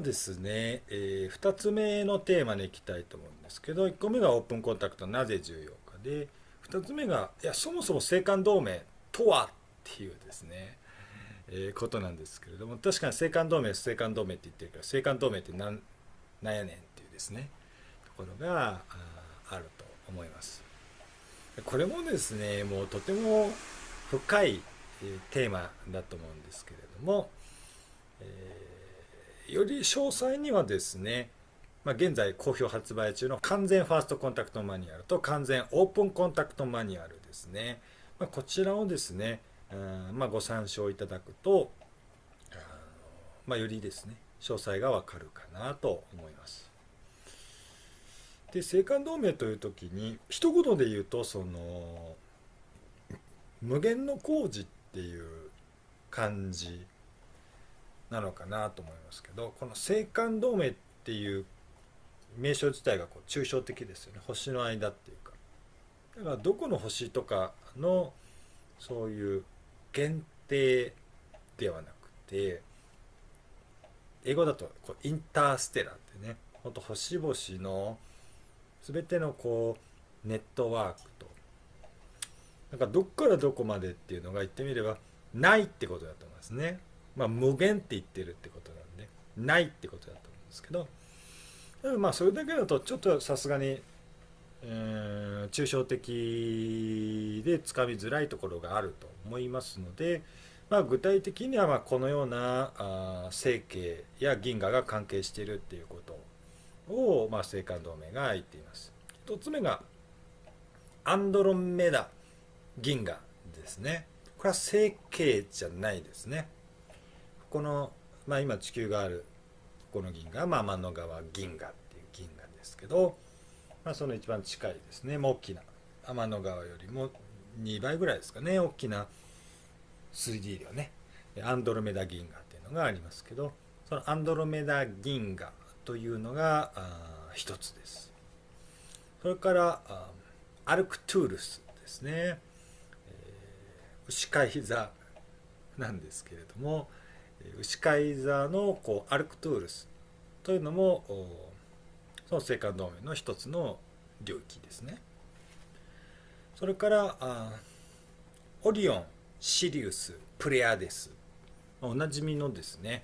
ですね、2つ目のテーマに行きたいと思うんですけど、1個目がオープンコンタクトなぜ重要かで、2つ目がそもそも青函同盟とはっていうですね、ことなんですけれども、確かに青函同盟って言ってるから青函同盟ってなんやねんっていうですねところがあると思います。これもですねもうとても深いテーマだと思うんですけれども、より詳細にはですね、現在好評発売中の完全ファーストコンタクトマニュアルと完全オープンコンタクトマニュアルですね、こちらをですね、ご参照いただくと、よりですね詳細がわかるかなと思います。で、青函同盟という時に一言で言うと、その無限の工事っていう感じなのかなと思いますけど、この青函同盟っていう名称自体が抽象的ですよね。星の間っていうか、だからどこの星とかのそういう限定ではなくて、英語だとインターステラーってね、本当星々の全てのネットワークと、なんかどっからどこまでっていうのが言ってみればないってことだと思いますね。無限って言ってるってことなんでないってことだと思うんですけど、それだけだとちょっとさすがに、抽象的でつかみづらいところがあると思いますので、具体的にはこのような星系や銀河が関係しているっていうことを、青函同盟が言っています。一つ目がアンドロメダ銀河ですね。これは星系じゃないですね。この、今地球があるこの銀河は天の川銀河っていう銀河ですけど、その一番近いですね、大きな天の川よりも2倍ぐらいですかね、大きな 3D ではねアンドロメダ銀河っていうのがありますけど、そのアンドロメダ銀河というのが一つです。それからアルクトゥールスですね、牛飼い座なんですけれども、牛飼い座のアルクトゥールスというのもその青函同盟の一つの領域ですね。それからオリオン、シリウス、プレアデス、おなじみのですね、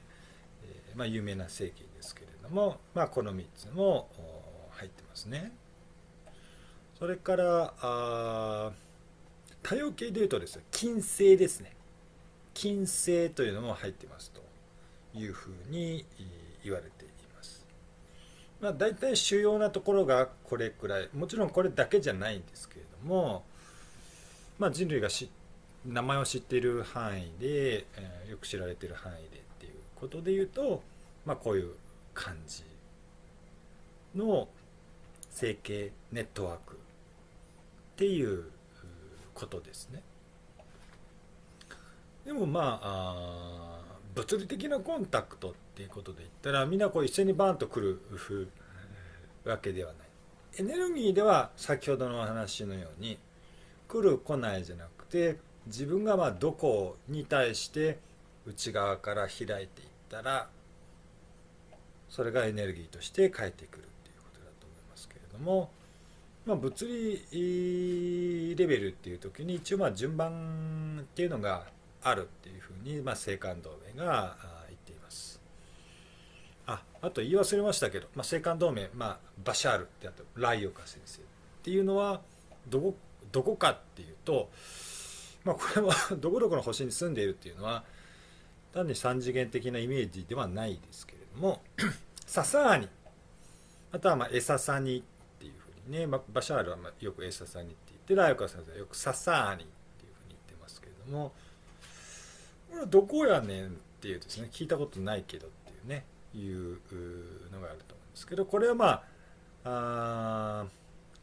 有名な星系ですけれども、この3つも入ってますね。それから多様系でいうとですね、金星ですね。金星というのも入ってますというふうに言われています。大体主要なところがこれくらい、もちろんこれだけじゃないんですけれども、人類が名前を知っている範囲で、よく知られている範囲でっていうことで言うと、こういう感じの星系ネットワークっていうことですね。でも物理的なコンタクトっていうことで言ったら、みんな一緒にバーンと来るわけではない。エネルギーでは先ほどのお話のように来る来ないじゃなくて、自分がどこに対して内側から開いていったらそれがエネルギーとして返ってくるっていうことだと思いますけれども、物理レベルっていう時に一応順番っていうのがあるっていうふうに青函同盟が言っています。あと言い忘れましたけど、青函同盟、バシャールってあとライオカ先生っていうのはどこかっていうと、これはどこどこの星に住んでいるっていうのは単に三次元的なイメージではないですけれども、ササーニ、あとはエササニっていうふうにね、バシャールはよくエササニって言って、ライオカ先生はよくササーニっていうふうに言ってますけれども、これはどこやねんっていうですね、聞いたことないけどっていうね、いうのがあると思うんですけど、これは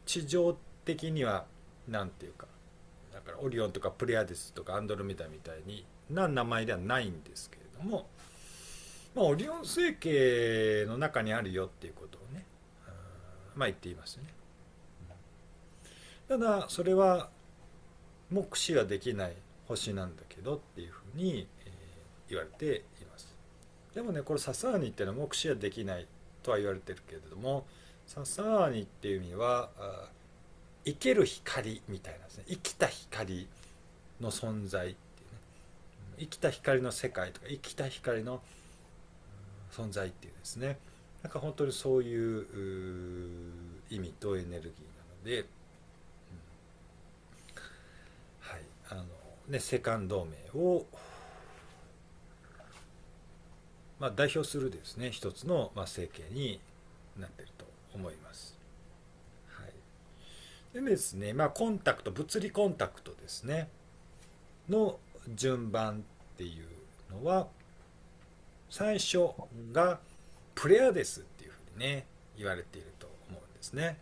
地上的にはなんていうか、だからオリオンとかプレアデスとかアンドロメダみたいにな名前ではないんですけれども、オリオン星系の中にあるよっていうことをね、言っていますよね。ただそれは目視はできない星なんだけどっていうふうに、言われています。でもね、これササーニっていうのは目視はできないとは言われてるけれども、ササーニっていう意味は生ける光みたいなですね、生きた光の存在っていうね、生きた光の世界とか生きた光の存在っていうですね、なんか本当にそういう意味とエネルギーなので、はい、セカン同盟を、代表するですね一つの、成形になっていると思います。はい、でですね、コンタクト、物理コンタクトですねの順番っていうのは、最初がプレアデスっていうふうにね言われていると思うんですね。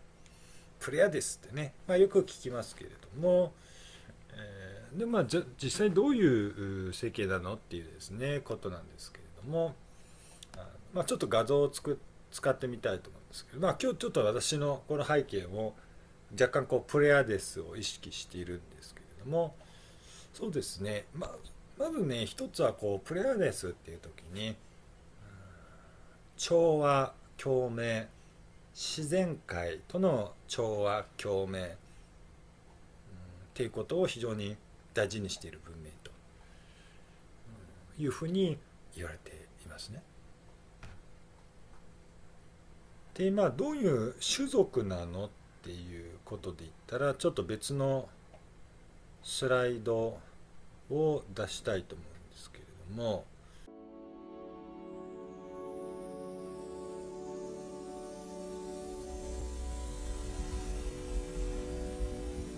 プレアデスってね、よく聞きますけれども、で実際どういう成形なのっていうですねことなんですけれども、ちょっと画像を使ってみたいと思うんですけど、今日ちょっと私のこの背景を若干こうプレアデスを意識しているんですけれども、そうですね、まずね一つはこうプレアデスっていう時に調和共鳴、自然界との調和共鳴、っていうことを非常に大事にしている文明というふうに言われていますね。でどういう種族なのっていうことで言ったら、ちょっと別のスライドを出したいと思うんですけれども、